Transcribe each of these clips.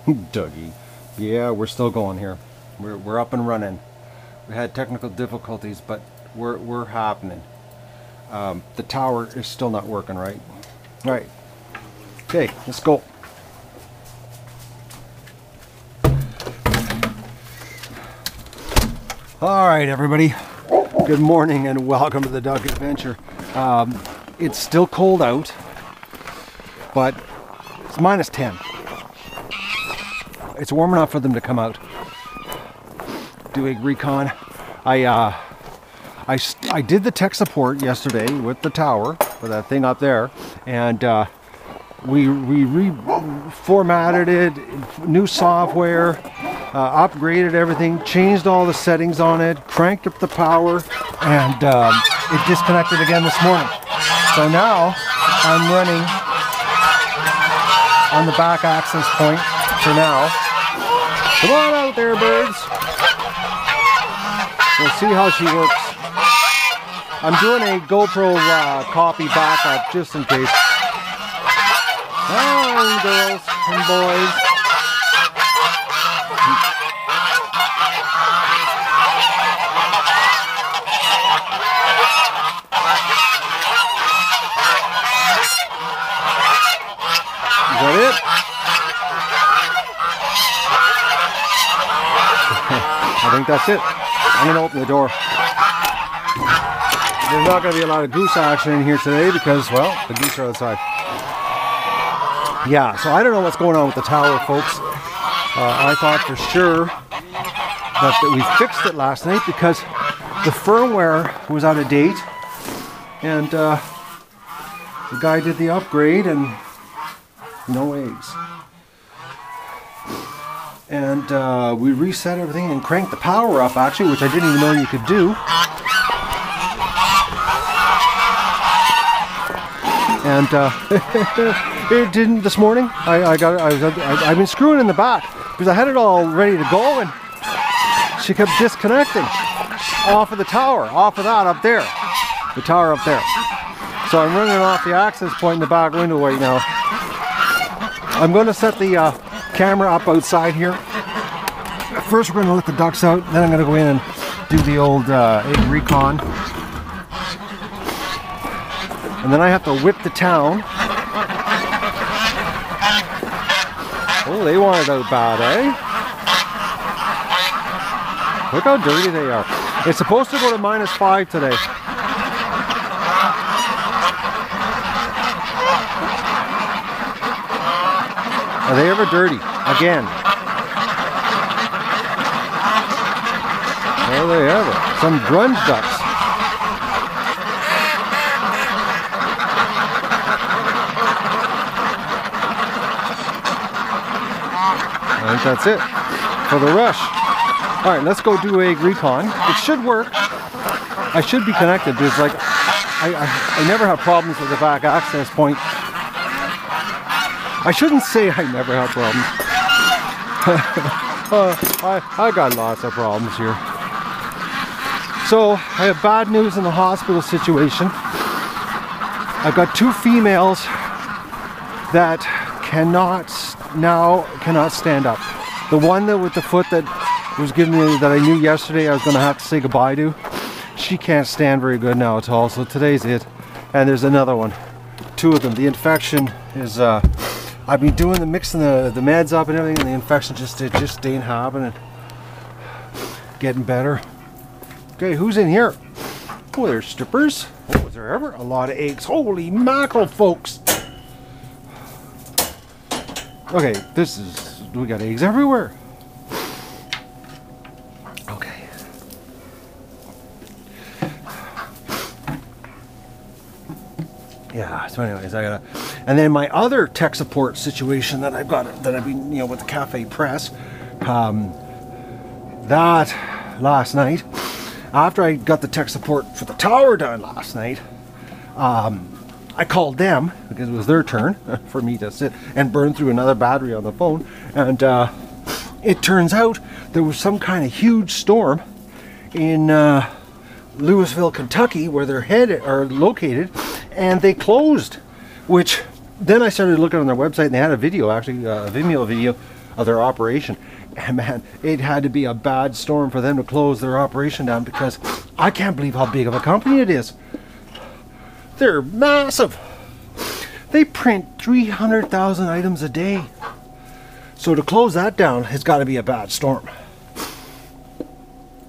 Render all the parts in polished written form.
Dougie. Yeah, we're still going here. We're up and running. We had technical difficulties, but we're happening. The tower is still not working right. All right. Okay, let's go. All right, everybody. Good morning and welcome to the Duck Adventure. It's still cold out, but it's minus 10. It's warm enough for them to come out. Doing recon. I did the tech support yesterday with the tower for that thing up there, and we reformatted it, new software, upgraded everything, changed all the settings on it, cranked up the power, and it disconnected again this morning. So now I'm running on the back access point for now. Come on out there, birds. We'll see how she works. I'm doing a GoPro copy backup just in case. Hi, girls and boys. Is that it? I think that's it. I'm going to open the door. There's not going to be a lot of goose action in here today because, well, the geese are outside. Yeah, so I don't know what's going on with the tower, folks. I thought for sure that we fixed it last night because the firmware was out of date, and the guy did the upgrade and no eggs. And we reset everything and cranked the power up, actually, which I didn't even know you could do. And it didn't this morning. I've been screwing in the back because I had it all ready to go, and she kept disconnecting off of the tower, off of that up there, the tower up there. So I'm running off the access point in the back window right now. I'm going to set the camera up outside here. First we're going to let the ducks out, then I'm going to go in and do the old Recon. And then I have to whip the town. Oh, they want it out bad, eh? Look how dirty they are. It's supposed to go to -5 today. Are they ever dirty? Again. Are they ever? Some grunge ducks. I think that's it for the rush. Alright, let's go do a recon. It should work. I should be connected because, like, I never have problems with the back access point. I shouldn't say I never have problems. I got lots of problems here. So, I have bad news in the hospital situation. I've got 2 females that cannot stand up. The one that with the foot that was given me, that I knew yesterday I was going to have to say goodbye to, she can't stand very good now at all. So today's it. And there's another one. 2 of them. The infection is I've been doing mixing the meds up and everything, and the infection just ain't happening. Getting better. Okay, who's in here? Oh, there's strippers. Oh, is there ever a lot of eggs? Holy mackerel, folks! Okay, we got eggs everywhere. Okay. Yeah, so anyways, and then my other tech support situation that I've been, with the Cafe Press, that last night, after I got the tech support for the tower done last night, I called them because it was their turn for me to sit and burn through another battery on the phone, and it turns out there was some kind of huge storm in Louisville, Kentucky, where their head are located, and they closed. Which then I started looking on their website, and they had a video, actually a Vimeo video of their operation. And man, it had to be a bad storm for them to close their operation down, because I can't believe how big of a company it is. They're massive. They print 300,000 items a day. So to close that down, it's got to be a bad storm.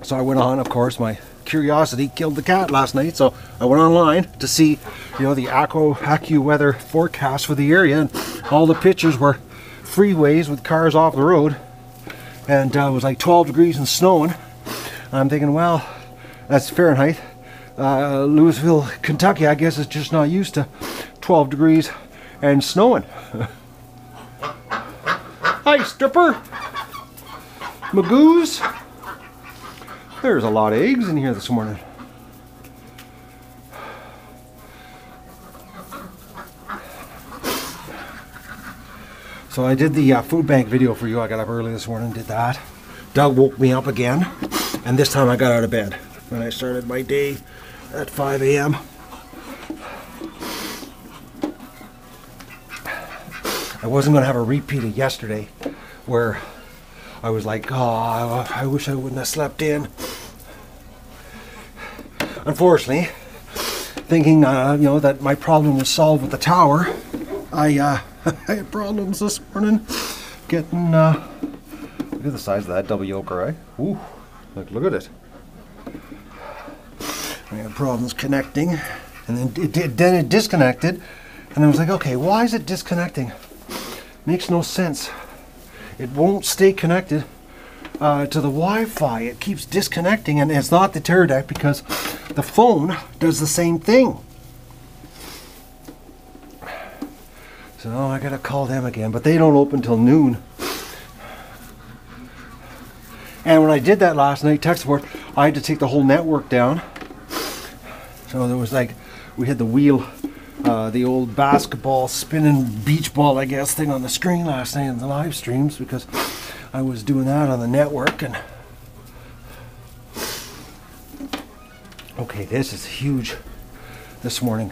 So I went on, of course, my curiosity killed the cat last night, so I went online to see, you know, the AccuWeather forecast for the area, and all the pictures were freeways with cars off the road, and it was like 12 degrees and snowing. And I'm thinking, well, that's Fahrenheit. Louisville, Kentucky, I guess, is just not used to 12 degrees and snowing. Hi, stripper. Magoos. There's a lot of eggs in here this morning. So I did the food bank video for you. I got up early this morning and did that. Doug woke me up again, and this time I got out of bed. And I started my day at 5 a.m. I wasn't going to have a repeat of yesterday, where I was like, oh, I wish I wouldn't have slept in. Unfortunately, thinking you know, that my problem was solved with the tower, I had problems this morning getting look at the size of that double yoker, eh? Ooh, look at it. I had problems connecting, and then it disconnected, and I was like, okay, why is it disconnecting? Makes no sense. It won't stay connected to the Wi-Fi. It keeps disconnecting, and it's not the Teradek, because the phone does the same thing. So I gotta call them again, but they don't open till noon. And when I did that last night, tech support, I had to take the whole network down. So there was like, we had the wheel, the old basketball spinning beach ball, I guess, thing on the screen last night in the live streams, because I was doing that on the network. And okay, this is huge this morning.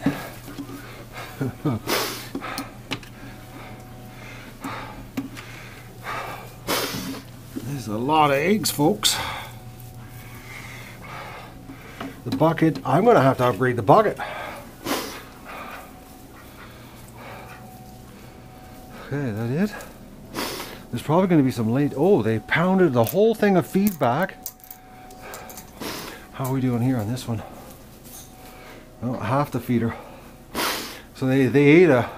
There's a lot of eggs, folks. The bucket, I'm going to have to upgrade the bucket. Okay, is that it? There's probably going to be some late... Oh, they pounded the whole thing of feedback. How are we doing here on this one? Oh, half the feeder. So they ate a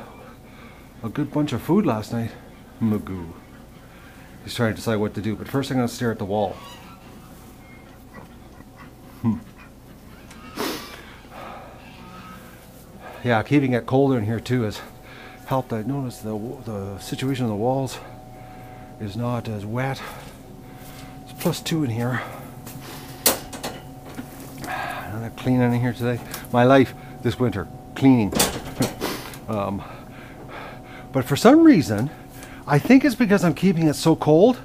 good bunch of food last night. Magoo. He's trying to decide what to do, but first I'm going to stare at the wall. Yeah, keeping it colder in here too has helped. I noticed the situation of the walls is not as wet. It's +2 in here. I'm not cleaning in here today. My life this winter, cleaning. But for some reason, I think it's because I'm keeping it so cold,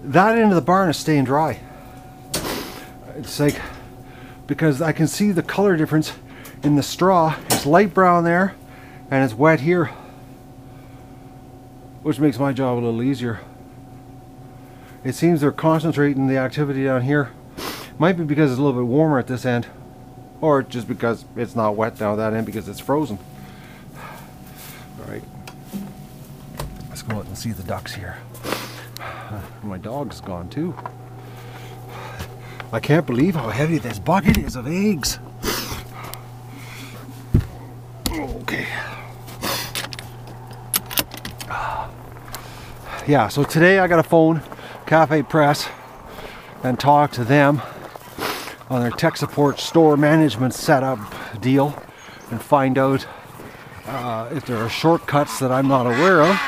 that end of the barn is staying dry. It's like, because I can see the color difference in the straw. It's light brown there, and it's wet here, which makes my job a little easier. It seems they're concentrating the activity down here. Might be because it's a little bit warmer at this end, or just because it's not wet down that end because it's frozen. Alright, let's go out and see the ducks here. My dog's gone too. I can't believe how heavy this bucket is of eggs. Okay. Yeah, so today I got to phone Cafe Press and talk to them on their tech support store management setup deal and find out if there are shortcuts that I'm not aware of.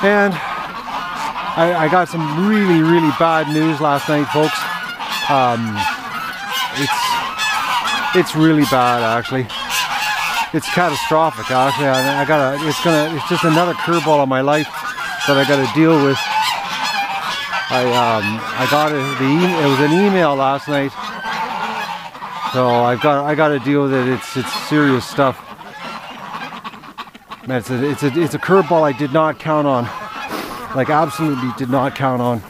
And I got some really bad news last night, folks. It's really bad, actually. It's catastrophic, actually. It's just another curveball on my life that I got to deal with. I got it was an email last night, so I got to deal with it. It's serious stuff. Man, it's a curveball I did not count on. Like, absolutely did not count on.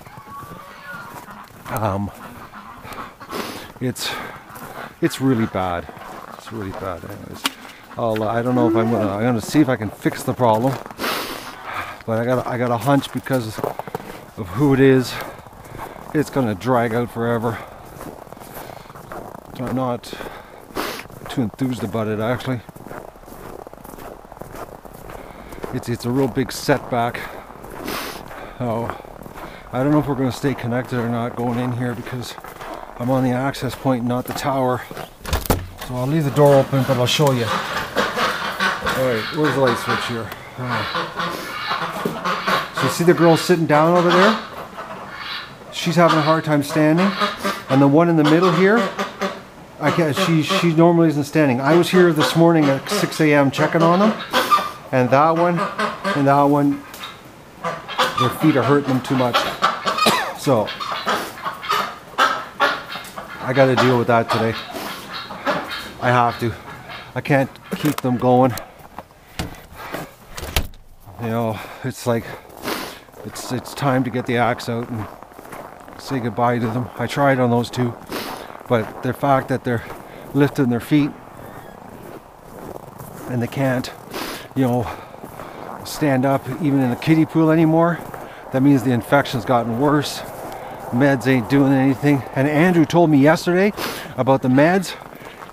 It's really bad. It's really bad. Anyways, I don't know if I'm gonna see if I can fix the problem. But I got a hunch because of who it is. It's gonna drag out forever. So I'm not too enthused about it, actually. It's a real big setback. Oh, I don't know if we're going to stay connected or not going in here because I'm on the access point, not the tower. So I'll leave the door open, but I'll show you. Alright, where's the light switch here? So you see the girl sitting down over there? She's having a hard time standing. And the one in the middle here, she normally isn't standing. I was here this morning at 6 a.m. checking on them. And that one, their feet are hurting them too much. So, I got to deal with that today. I have to. I can't keep them going. You know, it's like, it's time to get the axe out and say goodbye to them. I tried on those two, but the fact that they're lifting their feet and they can't, you know, stand up even in the kiddie pool anymore, that means the infection's gotten worse. Meds ain't doing anything. And Andrew told me yesterday about the meds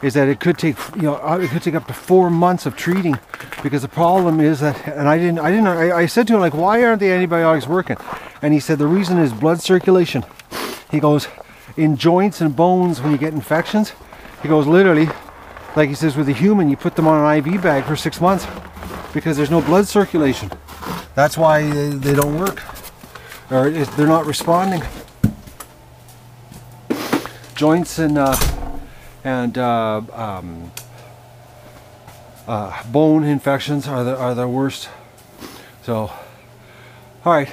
is that it could take, you know, it could take up to 4 months of treating, because the problem is that, and I said to him, like, why aren't the antibiotics working? And he said the reason is blood circulation. He goes, in joints and bones when you get infections, he goes, literally, like he says, with a human you put them on an IV bag for 6 months because there's no blood circulation. That's why they don't work, or they're not responding. Joints and bone infections are the worst. So, all right,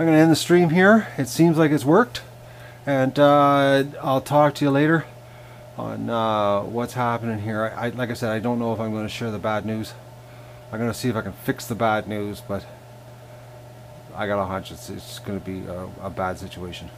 I'm gonna end the stream here. It seems like it's worked, and I'll talk to you later on what's happening here. Like I said, I don't know if I'm going to share the bad news. I'm going to see if I can fix the bad news, but I got a hunch it's going to be a bad situation.